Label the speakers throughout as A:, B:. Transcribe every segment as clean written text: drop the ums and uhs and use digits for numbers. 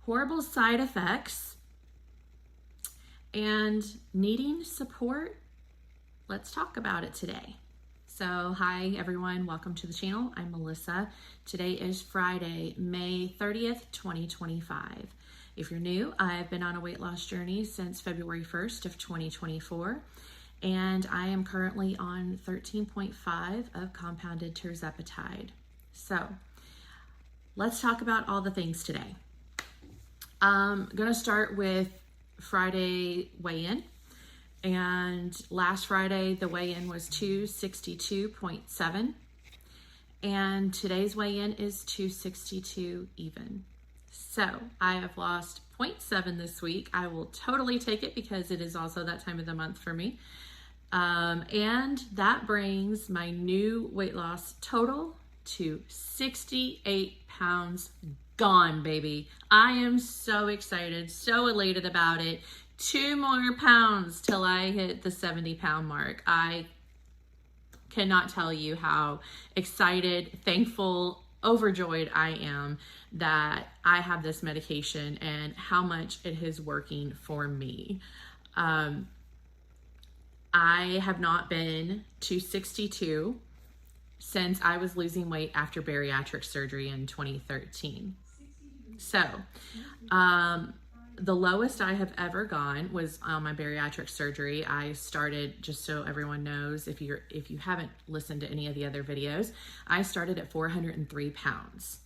A: horrible side effects, and needing support. Let's talk about it today. So hi everyone, welcome to the channel. I'm Melissa. Today is Friday, May 30th, 2025. If you're new, I've been on a weight loss journey since February 1st of 2024, and I am currently on 13.5 of compounded Tirzepatide. So let's talk about all the things today. I'm gonna start with Friday weigh-in. And last Friday, the weigh-in was 262.7. And today's weigh-in is 262 even. So I have lost 0.7 this week. I will totally take it because it is also that time of the month for me. And that brings my new weight loss total to 68 pounds gone, baby. I am so excited, so elated about it. 2 more pounds till I hit the 70-pound mark. I cannot tell you how excited, thankful, overjoyed I am that I have this medication and how much it is working for me. I have not been to 62 since I was losing weight after bariatric surgery in 2013. So, the lowest I have ever gone was on my bariatric surgery. I started, just so everyone knows, if you haven't listened to any of the other videos, I started at 403 pounds.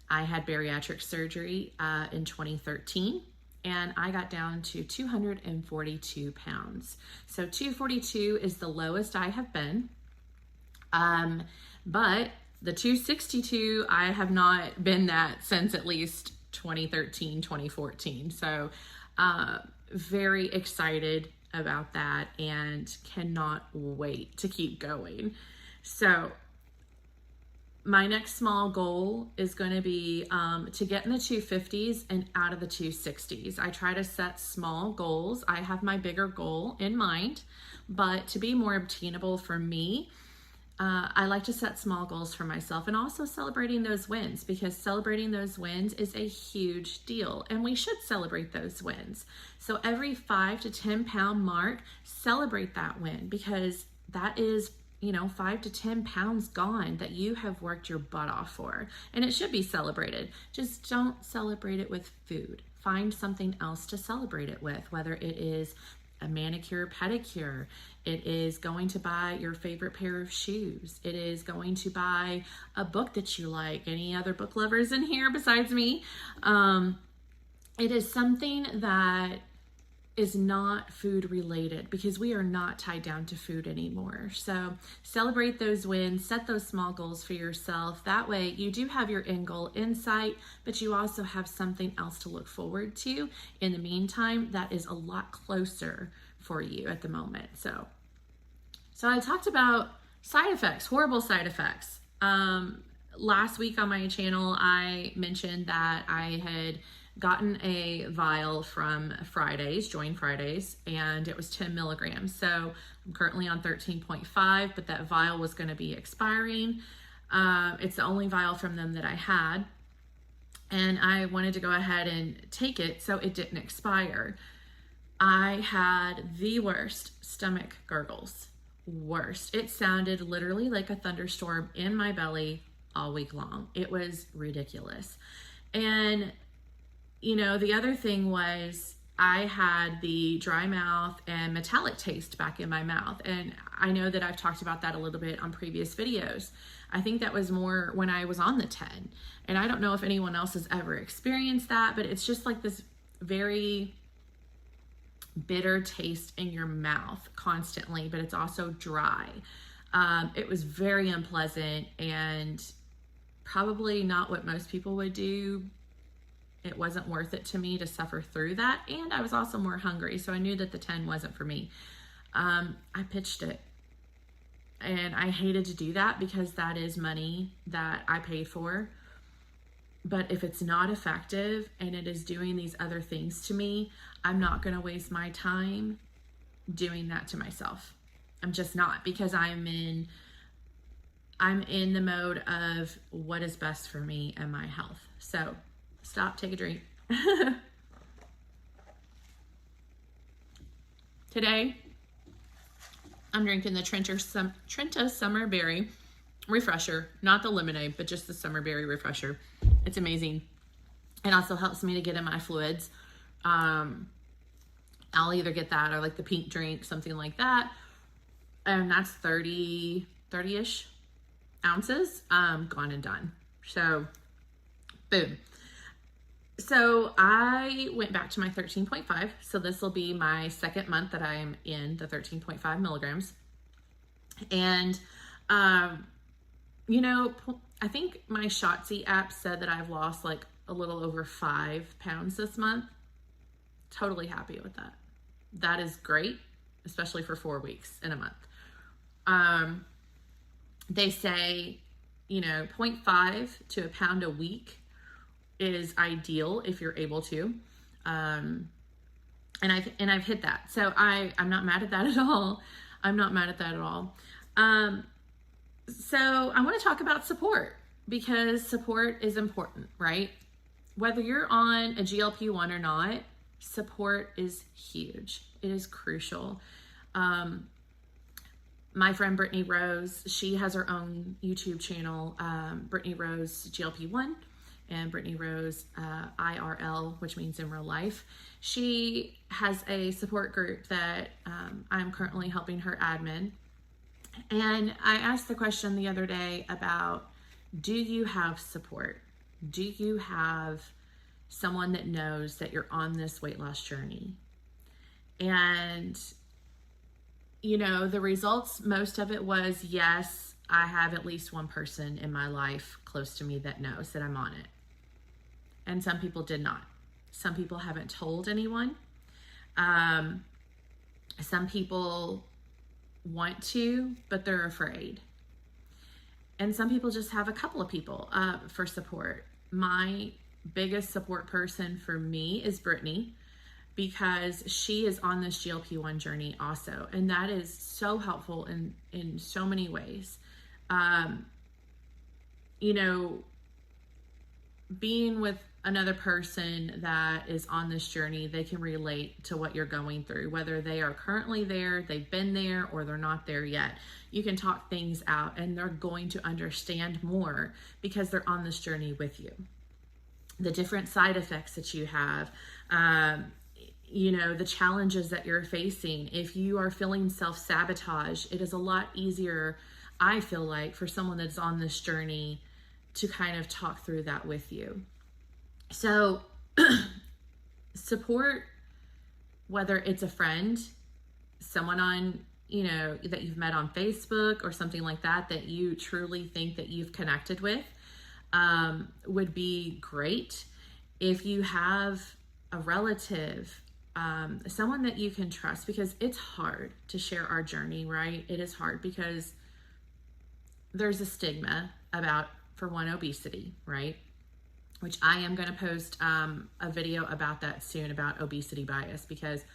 A: I had bariatric surgery in 2013, and I got down to 242 pounds. So 242 is the lowest I have been. But the 262, I have not been that since at least 2013, 2014. So very excited about that and cannot wait to keep going. So my next small goal is going to be to get in the 250s and out of the 260s. I try to set small goals. I have my bigger goal in mind, but to be more obtainable for me, I like to set small goals for myself, and also celebrating those wins, because celebrating those wins is a huge deal, and we should celebrate those wins. So every 5 to 10 pound mark, celebrate that win, because that is, 5 to 10 pounds gone that you have worked your butt off for, and it should be celebrated. Just don't celebrate it with food. Find something else to celebrate it with, whether it is a manicure, pedicure. It is going to buy your favorite pair of shoes. It is going to buy a book that you like. Any other book lovers in here besides me? It is something that is not food related, because we are not tied down to food anymore. So celebrate those wins, set those small goals for yourself. That way you do have your end goal in sight, but you also have something else to look forward to in the meantime that is a lot closer for you at the moment. So I talked about side effects, horrible side effects. Last week on my channel, I mentioned that I had gotten a vial from Join Fridays, and it was 10 milligrams. So I'm currently on 13.5, but that vial was going to be expiring. It's the only vial from them that I had, and I wanted to go ahead and take it so it didn't expire. I had the worst stomach gurgles. Worst. It sounded literally like a thunderstorm in my belly all week long. It was ridiculous. And the other thing was I had the dry mouth and metallic taste back in my mouth. And I know that I've talked about that a little bit on previous videos. I think that was more when I was on the 10. And I don't know if anyone else has ever experienced that, but it's just like this very bitter taste in your mouth constantly, but it's also dry. It was very unpleasant and probably not what most people would do. It wasn't worth it to me to suffer through that. And I was also more hungry, so I knew that the 10 wasn't for me. I pitched it. And I hated to do that because that is money that I paid for. But if it's not effective and it is doing these other things to me, I'm not going to waste my time doing that to myself. I'm just not, because I'm in the mode of what is best for me and my health. So stop, take a drink. Today, I'm drinking the Trenta Summer Berry Refresher. Not the lemonade, but just the Summer Berry Refresher. It's amazing. It also helps me to get in my fluids. I'll either get that or like the pink drink, something like that. And that's 30-ish ounces, gone and done. So, boom. So I went back to my 13.5. So this will be my second month that I'm in the 13.5 milligrams. And, you know, I think my Shotzi app said that I've lost like a little over 5 pounds this month. Totally happy with that. That is great, especially for 4 weeks in a month. They say, you know, 0.5 to a pound a week is ideal if you're able to. And I've hit that. So I'm not mad at that at all. I'm not mad at that at all. So I want to talk about support, because support is important, right? Whether you're on a GLP-1 or not, support is huge. It is crucial. My friend Brittany Rose, she has her own YouTube channel, Brittany Rose GLP-1 and Brittany Rose IRL, which means in real life. She has a support group that I'm currently helping her admin. And I asked the question the other day about, do you have support? Do you have someone that knows that you're on this weight loss journey? And, you know, the results, most of it was, yes, I have at least one person in my life close to me that knows that I'm on it. And some people did not. Some people haven't told anyone. Some people want to, but they're afraid. And some people just have a couple of people for support. My biggest support person for me is Brittany, because she is on this GLP-1 journey also. And that is so helpful in so many ways. You know, being with another person that is on this journey, they can relate to what you're going through, whether they are currently there, they've been there, or they're not there yet. You can talk things out and they're going to understand more because they're on this journey with you. The different side effects that you have, you know, the challenges that you're facing. If you are feeling self-sabotage, it is a lot easier, I feel like, for someone that's on this journey to kind of talk through that with you. So support, whether it's a friend, someone on, you know, that you've met on Facebook or something like that, that you truly think that you've connected with, would be great. If you have a relative, someone that you can trust, because it's hard to share our journey, right? It is hard because there's a stigma about, for one, obesity, right? Which I am going to post a video about that soon, about obesity bias, because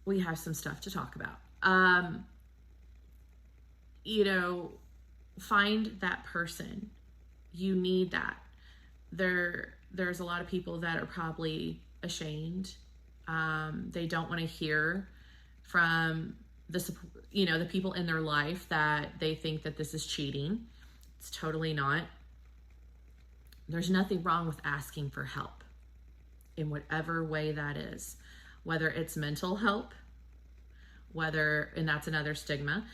A: we have some stuff to talk about. You know, find that person. You need that. There's a lot of people that are probably ashamed. They don't want to hear from the people in their life that they think that this is cheating. It's totally not. There's nothing wrong with asking for help in whatever way that is, whether it's mental help, and that's another stigma,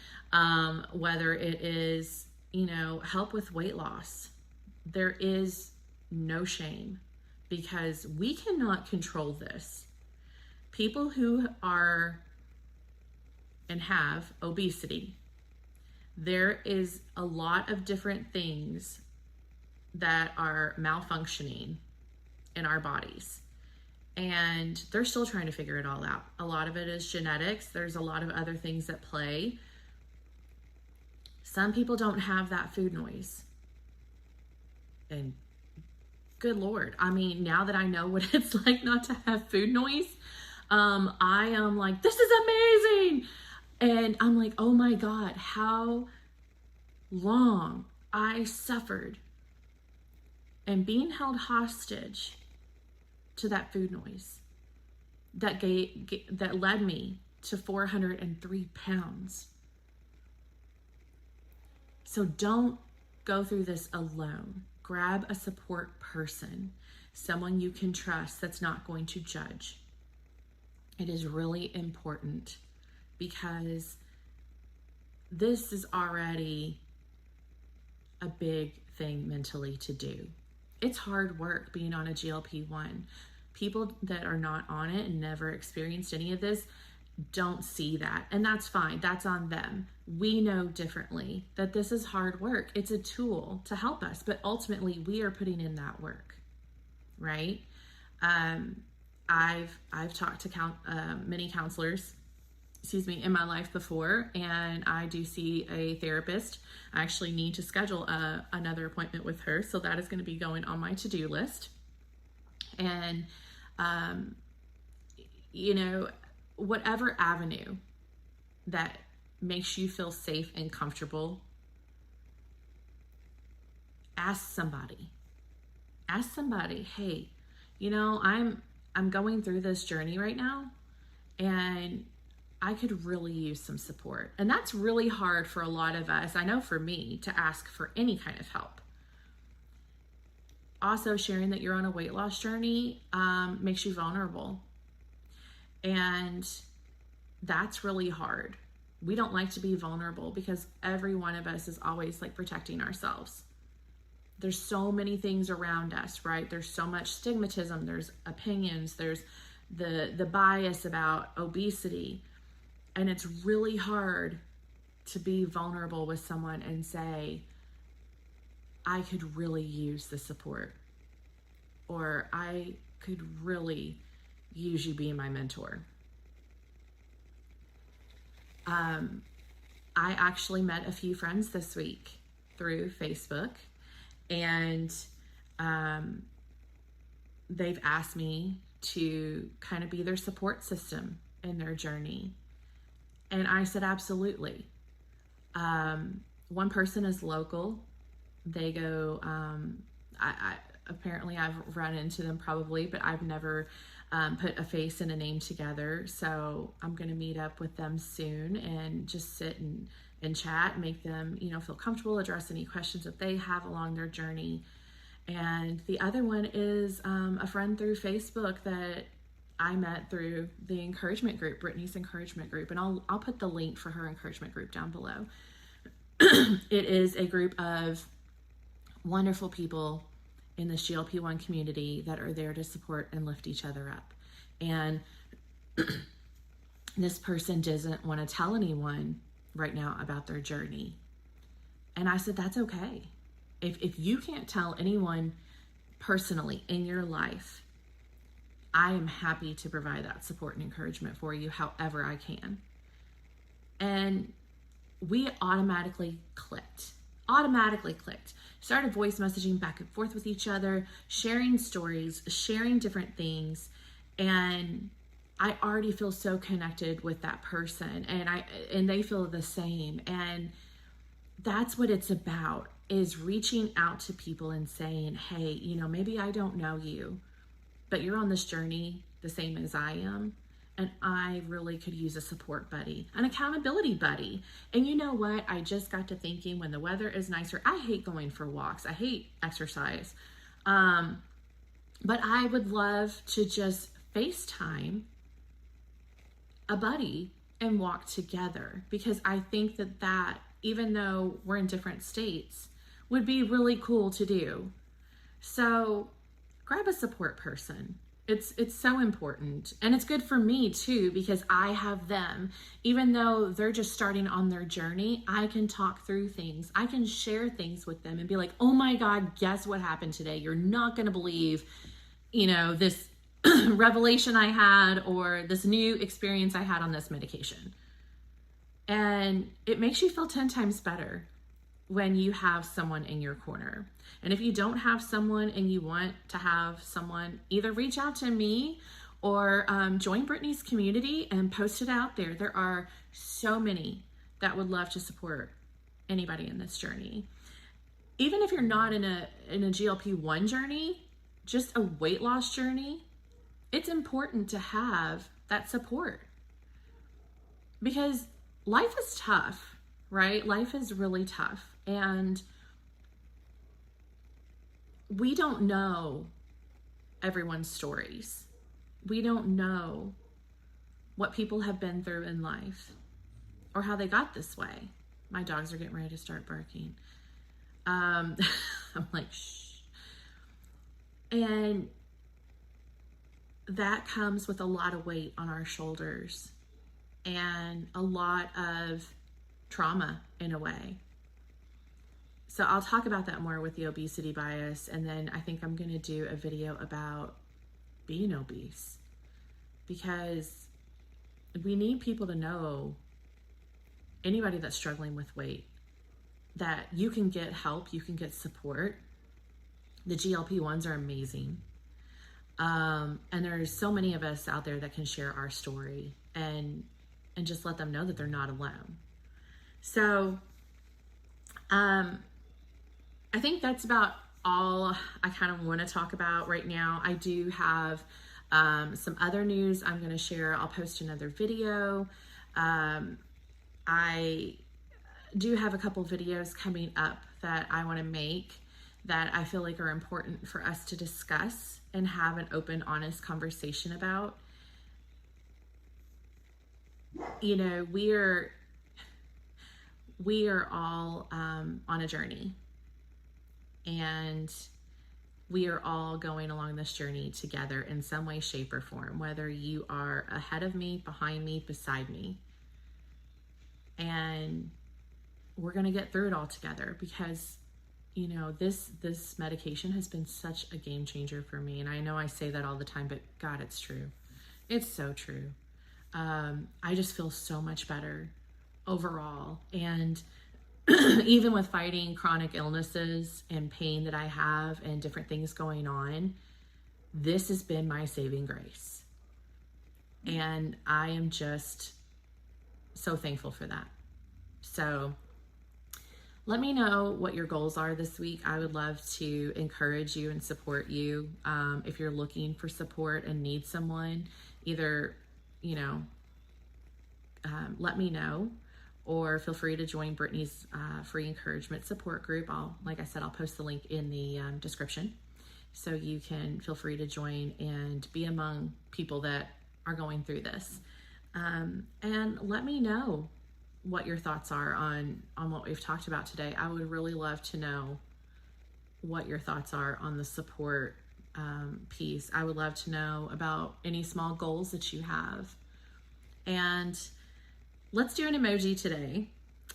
A: whether it is, you know, help with weight loss. There is no shame, because we cannot control this. People who are and have obesity, there is a lot of different things that are malfunctioning in our bodies, and they're still trying to figure it all out. A lot of it is genetics. There's a lot of other things that play. Some people don't have that food noise, and good Lord, I mean, now that I know what it's like not to have food noise, I am like, this is amazing. And I'm like, oh my God, how long I suffered and being held hostage to that food noise that led me to 403 pounds. So don't go through this alone. Grab a support person, someone you can trust that's not going to judge. It is really important because this is already a big thing mentally to do. It's hard work being on a GLP-1. People that are not on it and never experienced any of this don't see that, and that's fine. That's on them. We know differently that this is hard work. It's a tool to help us, but ultimately we are putting in that work, right? I've talked to many counselors, in my life before, and I do see a therapist. I actually need to schedule another appointment with her, so that is going to be going on my to-do list. And whatever avenue that makes you feel safe and comfortable, ask somebody, hey, I'm going through this journey right now, and I could really use some support. And that's really hard for a lot of us. I know for me, to ask for any kind of help. Also, sharing that you're on a weight loss journey makes you vulnerable. And that's really hard. We don't like to be vulnerable because every one of us is always like protecting ourselves. There's so many things around us, right? There's so much stigmatism, there's opinions, there's the bias about obesity. And it's really hard to be vulnerable with someone and say, I could really use the support, or I could really use you being my mentor. I actually met a few friends this week through Facebook, and they've asked me to kind of be their support system in their journey. And I said, absolutely. One person is local. They go, apparently I've run into them probably, but I've never put a face and a name together. So I'm going to meet up with them soon and just sit and chat, make them, feel comfortable, address any questions that they have along their journey. And the other one is a friend through Facebook that I met through the encouragement group, Brittany's encouragement group. And I'll put the link for her encouragement group down below. It is a group of wonderful people in the GLP-1 community that are there to support and lift each other up. And this person doesn't want to tell anyone right now about their journey. And I said, that's okay. If you can't tell anyone personally in your life, I am happy to provide that support and encouragement for you however I can. And we automatically clicked. Started voice messaging back and forth with each other, sharing stories, sharing different things. And I already feel so connected with that person, and they feel the same. And that's what it's about, is reaching out to people and saying, hey, maybe I don't know you, but you're on this journey the same as I am. And I really could use a support buddy, an accountability buddy. And you know what? I just got to thinking, when the weather is nicer, I hate going for walks. I hate exercise. But I would love to just FaceTime a buddy and walk together, because I think that even though we're in different states, would be really cool to do. So grab a support person. It's so important. And it's good for me too, because I have them. Even though they're just starting on their journey, I can talk through things. I can share things with them and be like, oh my God, guess what happened today? You're not going to believe, this revelation I had, or this new experience I had on this medication. And it makes you feel 10 times better when you have someone in your corner. And if you don't have someone and you want to have someone, either reach out to me or join Brittany's community and post it out there. There are so many that would love to support anybody in this journey. Even if you're not in a GLP-1 journey, just a weight loss journey, it's important to have that support, because life is tough, right? Life is really tough, and we don't know everyone's stories. We don't know what people have been through in life or how they got this way. My dogs are getting ready to start barking. I'm like, shh. And that comes with a lot of weight on our shoulders and a lot of trauma in a way. So I'll talk about that more with the obesity bias. And then I think I'm going to do a video about being obese, because we need people to know, anybody that's struggling with weight, that you can get help, you can get support. The GLP-1s are amazing. And there's so many of us out there that can share our story and just let them know that they're not alone. So, I think that's about all I kind of want to talk about right now. I do have some other news I'm going to share. I'll post another video. I do have a couple videos coming up that I want to make that I feel like are important for us to discuss and have an open, honest conversation about. You know, we are all on a journey, and we are all going along this journey together in some way, shape, or form, whether you are ahead of me, behind me, beside me. And we're going to get through it all together, because, you know, this medication has been such a game changer for me. And I know I say that all the time, but God, it's true. It's so true. I just feel so much better overall. And even with fighting chronic illnesses and pain that I have and different things going on, this has been my saving grace. And I am just so thankful for that. So let me know what your goals are this week. I would love to encourage you and support you. If you're looking for support and need someone, either, you know, let me know, or feel free to join Brittany's free encouragement support group. Like I said, I'll post the link in the description, so you can feel free to join and be among people that are going through this. And let me know what your thoughts are on what we've talked about today. I would really love to know what your thoughts are on the support piece. I would love to know about any small goals that you have. And let's do an emoji today.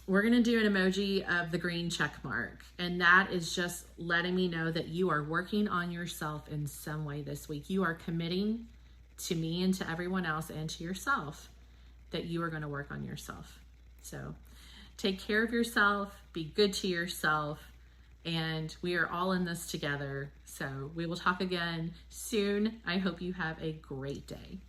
A: We're going to do an emoji of the green check mark. And that is just letting me know that you are working on yourself in some way this week. You are committing to me and to everyone else and to yourself that you are going to work on yourself. So take care of yourself, be good to yourself, and we are all in this together. So we will talk again soon. I hope you have a great day.